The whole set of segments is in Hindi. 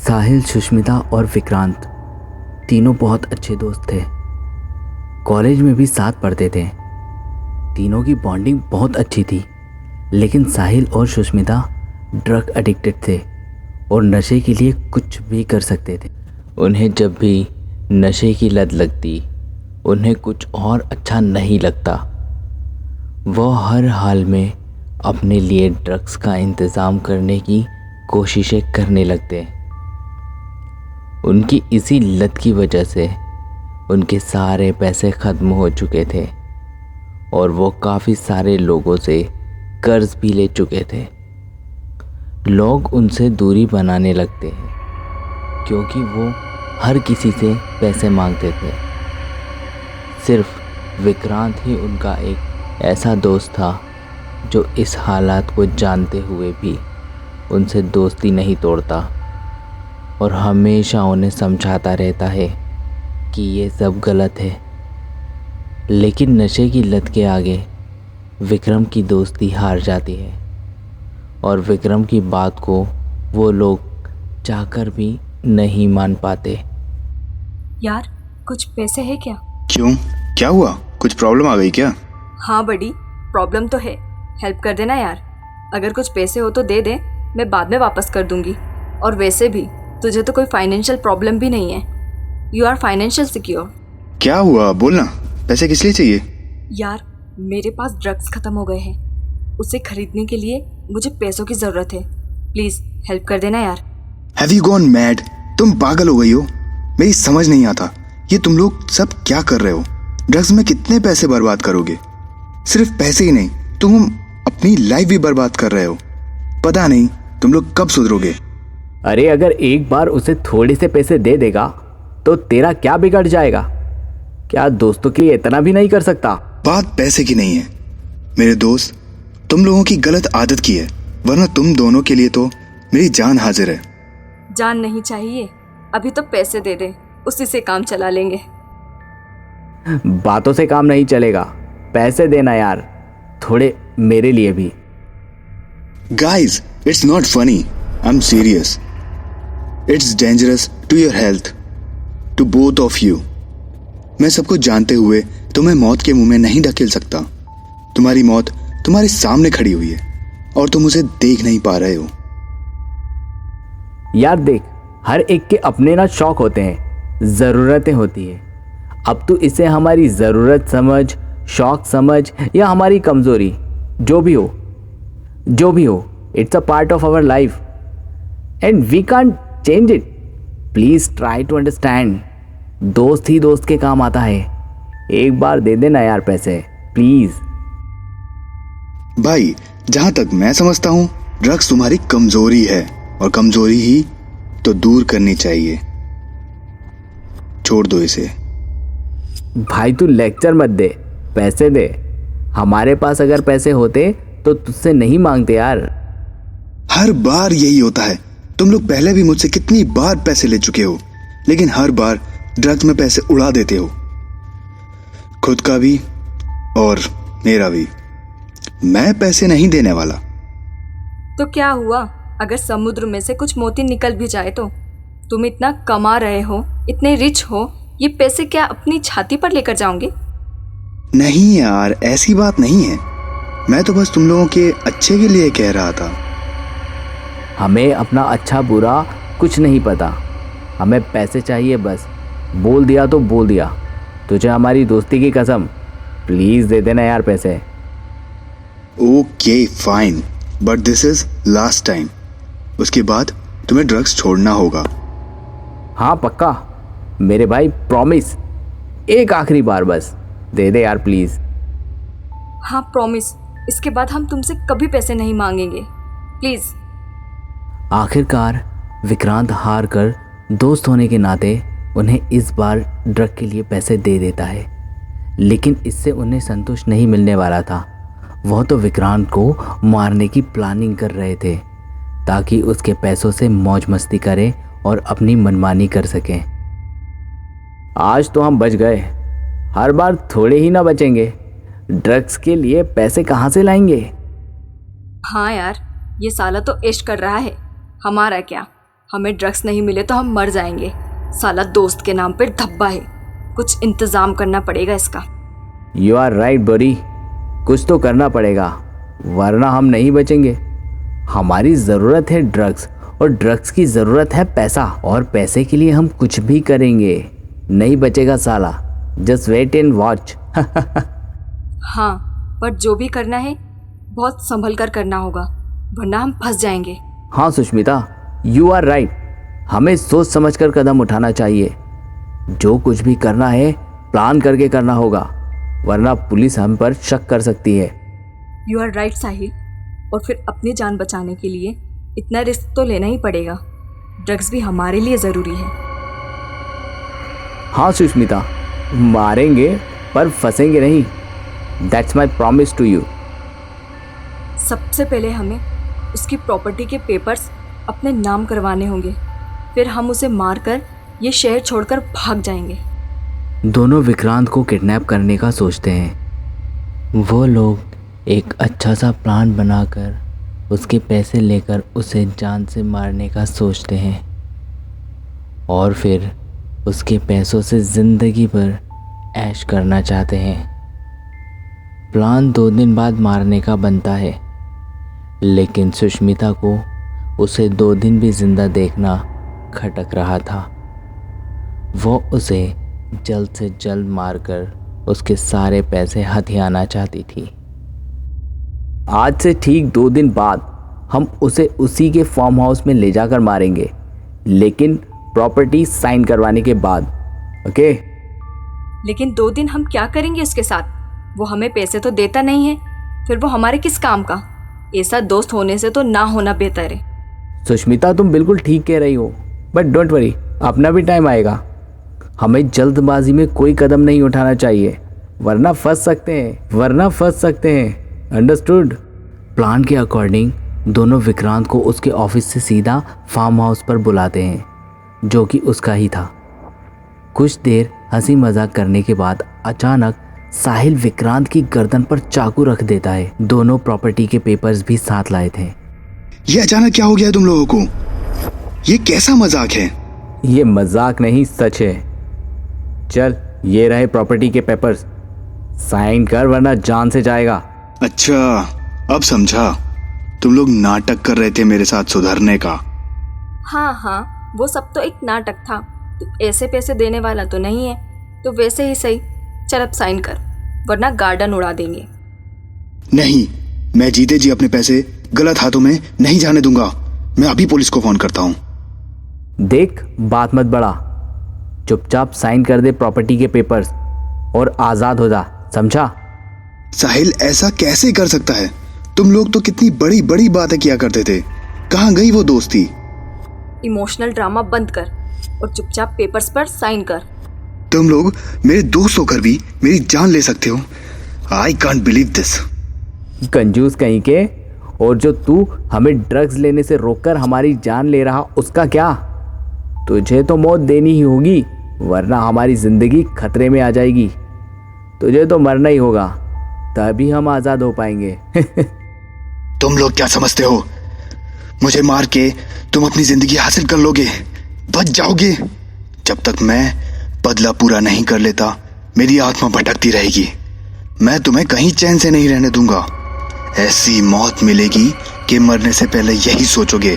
साहिल, सुष्मिता और विक्रांत तीनों बहुत अच्छे दोस्त थे। कॉलेज में भी साथ पढ़ते थे। तीनों की बॉन्डिंग बहुत अच्छी थी, लेकिन साहिल और सुष्मिता ड्रग एडिक्टेड थे और नशे के लिए कुछ भी कर सकते थे। उन्हें जब भी नशे की लत लगती, उन्हें कुछ और अच्छा नहीं लगता। वो हर हाल में अपने लिए ड्रग्स का इंतज़ाम करने की कोशिशें करने लगते। उनकी इसी लत की वजह से उनके सारे पैसे ख़त्म हो चुके थे और वो काफ़ी सारे लोगों से कर्ज भी ले चुके थे। लोग उनसे दूरी बनाने लगते हैं क्योंकि वो हर किसी से पैसे मांगते थे। सिर्फ विक्रांत ही उनका एक ऐसा दोस्त था जो इस हालात को जानते हुए भी उनसे दोस्ती नहीं तोड़ता और हमेशा उन्हें समझाता रहता है कि ये सब गलत है। लेकिन नशे की लत के आगे विक्रम की दोस्ती हार जाती है और विक्रम की बात को वो लोग चाहकर भी नहीं मान पाते। यार, कुछ पैसे है क्या? क्यों, क्या हुआ? कुछ प्रॉब्लम आ गई क्या? हाँ बड़ी प्रॉब्लम तो है, हेल्प कर देना यार। अगर कुछ पैसे हो तो दे दे, मैं बाद में वापस कर दूंगी। और वैसे भी तुझे तो कोई फाइनेंशियल प्रॉब्लम भी नहीं है। You are financial secure. क्या हुआ, बोलना। पैसे किस लिए चाहिए? यार, मेरे पास ड्रग्स खत्म हो गए हैं। उसे खरीदने के लिए मुझे पैसों की ज़रूरत है। प्लीज़ हेल्प कर देना यार। Have you gone mad? तुम पागल हो गई हो? मेरी समझ नहीं आता, ये तुम लोग सब क्या कर रहे हो? ड्रग्स में कितने पैसे बर्बाद करोगे? सिर्फ पैसे ही नहीं, तुम अपनी लाइफ भी बर्बाद कर रहे हो। पता नहीं तुम लोग कब सुधरोगे। अरे अगर एक बार उसे थोड़े से पैसे दे देगा तो तेरा क्या बिगड़ जाएगा? क्या दोस्तों के लिए इतना भी नहीं कर सकता? बात पैसे की नहीं है मेरे दोस्त, तुम लोगों की गलत आदत की है, वरना तुम दोनों के लिए तो मेरी जान हाजिर है। जान नहीं चाहिए, अभी तो पैसे दे दे, उसी से काम चला लेंगे। बातों से काम नहीं चलेगा, पैसे देना यार, थोड़े मेरे लिए भी। Guys, it's not funny, I am serious. It's dangerous to your health, to both of you. मैं सबको जानते हुए तुम्हें मौत के मुंह में नहीं धकेल सकता। तुम्हारी मौत तुम्हारे सामने खड़ी हुई है और तुम उसे देख नहीं पा रहे हो। यार देख, हर एक के अपने ना शौक होते हैं, ज़रूरतें होती है। अब तू इसे हमारी ज़रूरत समझ, शौक समझ या हमारी कमज़ोरी, जो भी हो, it's a part of our life and we can't change it. Please try to understand. दोस्त ही दोस्त के काम आता है। एक बार दे देना यार पैसे, प्लीज़। भाई, जहां तक मैं समझता हूं, ड्रग्स तुम्हारी कमजोरी है और कमजोरी ही तो दूर करनी चाहिए। छोड़ दो इसे। भाई तू लेक्चर मत दे, पैसे दे। हमारे पास अगर पैसे होते तो तुझसे नहीं मांगते यार। हर बार यही होता है। तुम लोग पहले भी मुझसे कितनी बार पैसे ले चुके हो, लेकिन हर बार ड्रग्स में पैसे उड़ा देते हो, खुद का भी और मेरा भी। मैं पैसे नहीं देने वाला। तो क्या हुआ अगर समुद्र में से कुछ मोती निकल भी जाए तो? तुम इतना कमा रहे हो, इतने रिच हो, ये पैसे क्या अपनी छाती पर लेकर जाओगे? नहीं यार, ऐसी बात नहीं है। मैं तो बस तुम लोगों के अच्छे के लिए कह रहा था। हमें अपना अच्छा बुरा कुछ नहीं पता, हमें पैसे चाहिए बस। बोल दिया तो बोल दिया, तुझे हमारी दोस्ती की कसम, प्लीज़ दे देना यार पैसे। Okay fine, but this is last time. उसके बाद तुम्हें ड्रग्स छोड़ना होगा। हाँ पक्का मेरे भाई, प्रॉमिस। एक आखिरी बार बस दे दे यार प्लीज़। हाँ प्रॉमिस, इसके बाद हम तुमसे कभी पैसे नहीं मांगेंगे, प्लीज़। आखिरकार विक्रांत हार कर दोस्त होने के नाते उन्हें इस बार ड्रग के लिए पैसे दे देता है। लेकिन इससे उन्हें संतोष नहीं मिलने वाला था। वह तो विक्रांत को मारने की प्लानिंग कर रहे थे ताकि उसके पैसों से मौज मस्ती करें और अपनी मनमानी कर सकें। आज तो हम बच गए, हर बार थोड़े ही ना बचेंगे। ड्रग्स के लिए पैसे कहाँ से लाएंगे? हाँ यार, ये साला तो ऐश कर रहा है, हमारा क्या? हमें ड्रग्स नहीं मिले तो हम मर जाएंगे। साला दोस्त के नाम पे धब्बा है, कुछ इंतजाम करना पड़ेगा इसका। यू आर राइट बड़ी, कुछ तो करना पड़ेगा वरना हम नहीं बचेंगे। हमारी ज़रूरत है ड्रग्स और ड्रग्स की ज़रूरत है पैसा, और पैसे के लिए हम कुछ भी करेंगे। नहीं बचेगा साला, जस्ट वेट एंड वॉच। हाँ, पर जो भी करना है बहुत संभल कर करना होगा, वरना हम फंस जाएंगे। हाँ सुष्मिता, यू आर राइट, हमें सोच समझ कर कदम उठाना चाहिए। जो कुछ भी करना है प्लान करके करना होगा, वरना पुलिस हम पर शक कर सकती है। यू आर राइट साहिल, और फिर अपनी जान बचाने के लिए इतना रिस्क तो लेना ही पड़ेगा। ड्रग्स भी हमारे लिए ज़रूरी है। हाँ सुष्मिता, मारेंगे पर फंसेंगे नहीं। That's my promise to you. सबसे पहले हमें उसकी प्रॉपर्टी के पेपर्स अपने नाम करवाने होंगे, फिर हम उसे मारकर ये शहर छोड़कर भाग जाएंगे। दोनों विक्रांत को किडनैप करने का सोचते हैं। वो लोग एक अच्छा सा प्लान बनाकर उसके पैसे लेकर उसे जान से मारने का सोचते हैं और फिर उसके पैसों से ज़िंदगी भर ऐश करना चाहते हैं। प्लान 2 दिन बाद मारने का बनता है, लेकिन सुष्मिता को उसे 2 दिन भी जिंदा देखना खटक रहा था। वो उसे जल्द से जल्द मारकर उसके सारे पैसे हथियाना चाहती थी। आज से ठीक 2 दिन बाद हम उसे उसी के फार्म हाउस में ले जाकर मारेंगे, लेकिन प्रॉपर्टी साइन करवाने के बाद। ओके? लेकिन 2 दिन हम क्या करेंगे उसके साथ? वो हमें पैसे तो देता नहीं है, फिर वो हमारे किस काम का? ऐसा दोस्त होने से तो ना होना बेहतर है। सुष्मिता, तुम बिल्कुल ठीक कह रही हो, बट डोंट वरी, अपना भी टाइम आएगा। हमें जल्दबाजी में कोई कदम नहीं उठाना चाहिए, वरना फंस सकते हैं। अंडरस्टूड? प्लान के अकॉर्डिंग दोनों विक्रांत को उसके ऑफिस से सीधा फार्म हाउस पर बुलाते हैं, जो कि उसका ही था। कुछ देर हंसी मजाक करने के बाद अचानक साहिल विक्रांत की गर्दन पर चाकू रख देता है। दोनों प्रॉपर्टी के पेपर्स भी साथ लाए थे। ये अचानक क्या हो गया तुम लोगों को? ये कैसा मजाक है? ये मजाक नहीं, सच है। चल, ये रहे प्रॉपर्टी के पेपर्स, साइन कर वरना जान से जाएगा। अच्छा, अब समझा। तुम लोग नाटक कर रहे थे मेरे साथ सुधरने का। हाँ, वो सब तो एक नाटक था। तू ऐसे पैसे देने वाला तो नहीं है, तो वैसे ही सही। चल अब साइन कर, वरना गार्डन उड़ा देंगे। नहीं, मैं जीते जी अपने पैसे गलत हाथों में नहीं जाने दूंगा। मैं अभी पुलिस को फोन करता हूँ। देख, बात मत बढ़ा, चुपचाप साइन कर दे प्रॉपर्टी के पेपर्स और आज़ाद हो जा, समझा? साहिल, ऐसा कैसे कर सकता है? तुम लोग तो कितनी बड़ी बड़ी बातें किया करते थे। कहाँ गई वो दोस्ती? इमोशनल ड्रामा बंद कर और चुपचाप पेपर्स पर साइन कर। तुम लोग मेरे दोस्त होकर भी मेरी जान ले सकते हो। I can't believe this. कंजूस कहीं के, और जो तू हमें ड्रग्स लेने से रोककर हमारी जान ले रहा, उसका क्या? तुझे तो मौत देनी ही होगी, वरना हमारी जिंदगी खतरे में आ जाएगी। तुझे तो मरना ही होगा, तभी हम आज़ाद हो पाएंगे। तुम लोग क्या समझते हो? मुझे मार के तुम अपनी जिंदगी हासिल कर लोगे, बच जाओगे। जब तक मैं बदला पूरा नहीं कर लेता, मेरी आत्मा भटकती रहेगी। मैं तुम्हें कहीं चैन से नहीं रहने दूंगा। ऐसी मौत मिलेगी कि मरने से पहले यही सोचोगे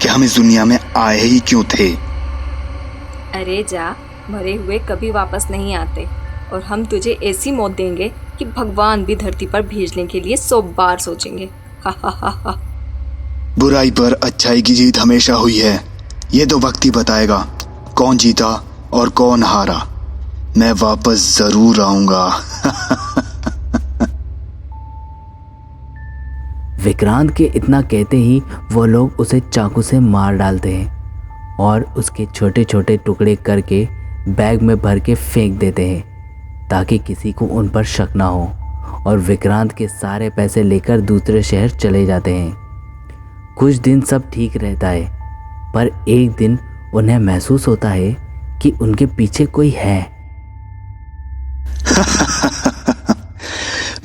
कि हम इस दुनिया में आए ही क्यों थे। अरे जा, मरे हुए कभी वापस नहीं आते, और हम तुझे ऐसी मौत देंगे कि भगवान भी धरती पर भेजने के लिए 100 बार सोचेंगे। हा हा हा हा। बुराई पर अच्छाई की जीत हमेशा हुई है। ये तो वक्त ही बताएगा कौन जीता और कौन हारा। मैं वापस जरूर आऊंगा। विक्रांत के इतना कहते ही वो लोग उसे चाकू से मार डालते हैं और उसके छोटे छोटे टुकड़े करके बैग में भर के फेंक देते हैं, ताकि किसी को उन पर शक ना हो, और विक्रांत के सारे पैसे लेकर दूसरे शहर चले जाते हैं। कुछ दिन सब ठीक रहता है, पर एक दिन उन्हें महसूस होता है कि उनके पीछे कोई है।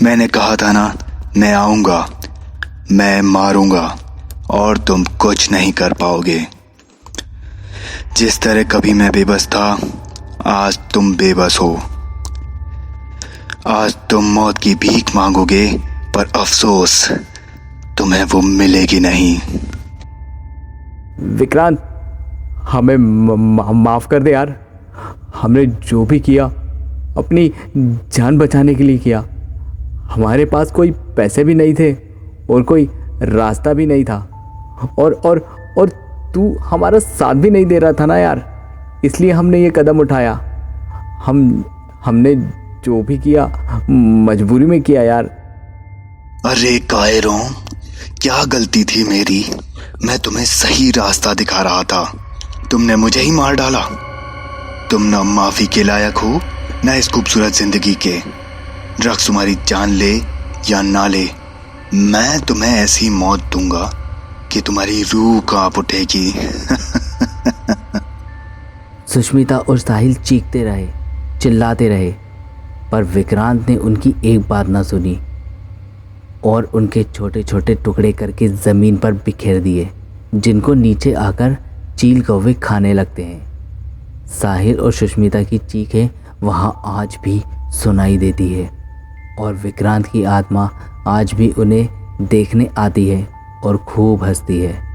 मैंने कहा था ना, मैं आऊंगा, मैं मारूंगा और तुम कुछ नहीं कर पाओगे। जिस तरह कभी मैं बेबस था, आज तुम बेबस हो। आज तुम मौत की भीख मांगोगे, पर अफसोस तुम्हें वो मिलेगी नहीं। विक्रांत, हमें माफ़ कर दे यार। हमने जो भी किया अपनी जान बचाने के लिए किया। हमारे पास कोई पैसे भी नहीं थे और कोई रास्ता भी नहीं था, और तू हमारा साथ भी नहीं दे रहा था ना यार, इसलिए हमने ये कदम उठाया। हमने जो भी किया मजबूरी में किया यार। अरे कायरों, क्या गलती थी मेरी? मैं तुम्हें सही रास्ता दिखा रहा था, तुमने मुझे ही मार डाला। तुम ना माफी के लायक हो, ना इस खूबसूरत जिंदगी के। ड्रग्स तुम्हारी जान ले या ना ले, मैं तुम्हें ऐसी मौत दूंगा कि तुम्हारी रूह कांप उठेगी। सुष्मिता और साहिल चीखते रहे, चिल्लाते रहे, पर विक्रांत ने उनकी एक बात ना सुनी और उनके छोटे छोटे टुकड़े करके ज़मीन पर बिखेर दिए, जिनको नीचे आकर चील कौवे खाने लगते हैं। साहिल और सुष्मिता की चीखें वहाँ आज भी सुनाई देती है और विक्रांत की आत्मा आज भी उन्हें देखने आती है और खूब हंसती है।